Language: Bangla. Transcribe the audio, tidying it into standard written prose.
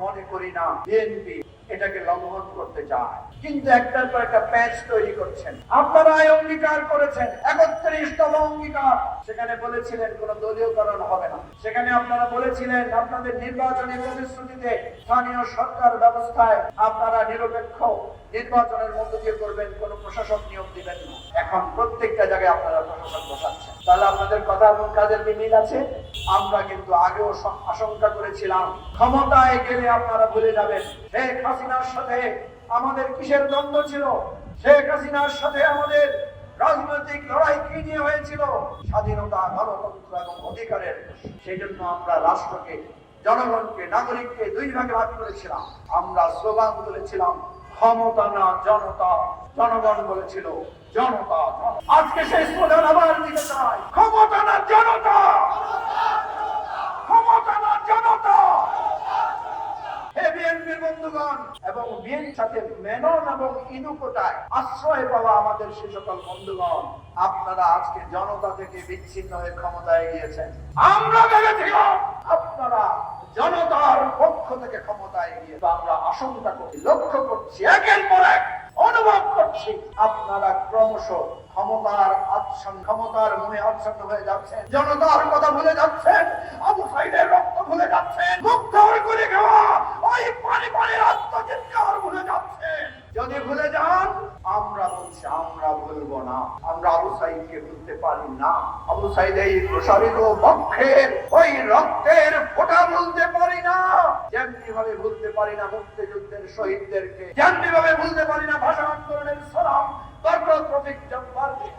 মনে করি না বিএনপি এটাকে লঙ্ঘন করতে চায়, কিন্তু একটার পর একটা প্যাচ তৈরি করছেন। আপনারা অঙ্গীকার করেছেন 31তম অঙ্গীকার, সেখানে বলেছিলেন কোন দলীয়করণ হবে না। সেখানে আপনারা বলেছিলেন আপনাদের নির্বাচনী প্রতিশ্রুতিতে স্থানীয় সরকার ব্যবস্থায় আপনারা নিরপেক্ষ নির্বাচনের মধ্য দিয়ে করবেন, কোন প্রশাসক নিয়োগ দিবেন না। এখন প্রত্যেকটা জায়গায় আপনারা প্রশাসক বসাচ্ছেন। তাহলে আপনাদের কথা এবং কাজের কি মিল আছে? আমরা কিন্তু আগেও আশঙ্কা করেছিলাম ক্ষমতায় গেলে আপনারা ভুলে যাবেন শেখ হাসিনার সাথে আমাদের কিসের দ্বন্দ্ব ছিল, শেখ হাসিনার সাথে আমাদের রাজনৈতিক লড়াই কি নিয়ে হয়েছিল, স্বাধীনতা, গণতন্ত্র এবং অধিকারের। সেই জন্য আমরা রাষ্ট্রকে, জনগণকে, নাগরিককে দুই ভাগে ভাগ করেছিলাম। আমরা স্লোগান তুলেছিলাম ক্ষমতা না জনতা, জনগণ বলেছিল জনতা। আজকে সেই স্লোগান আবার দিতে চাই, ক্ষমতা না জনতা, ক্ষমতা না জনতা। হে বিএনপির বন্ধুগণ এবং বিএনপির সাথে মেনন এবং ইনুকোটায় আশ্রয় পাওয়া আমাদের সে সকল বন্ধুগণ, আপনারা আজকে জনতা থেকে বিচ্ছিন্ন হয়ে ক্ষমতায় গিয়েছেন। আমরা ভেবেছিলাম আপনারা জনতার পক্ষ থেকে ক্ষমতায় গিয়ে, আমরা আশঙ্কা করছি, লক্ষ্য করছি, একের পর এক অনুভব করছি আপনারা ক্রমশ ক্ষমতার মোহে আচ্ছন্ন হয়ে যাচ্ছেন, জনতার কথা ভুলে যাচ্ছেন, আবু সাইদের রক্ত ভুলে যাচ্ছেন, মুগ্ধর করে খাওয়া ওই পানি পানির আত্মচিৎকার ভুলে যাচ্ছেন। যদি ভুলে যান, আমরা বলছি আমরা ভুলবো না। আমরা আবু সাইদকে ভুলতে পারি না। আবু সাইদ এই প্রসারিত বক্ষের ওই রক্তের ফোঁটা ভুলতে পারি না, যেমনি ভাবে ভুলতে পারি না মুক্তিযুদ্ধের শহীদদেরকে, যেমনি ভাবে ভুলতে পারি না ভাষা আন্দোলনের সালাম ডক্টর রফিক জব্বারকে।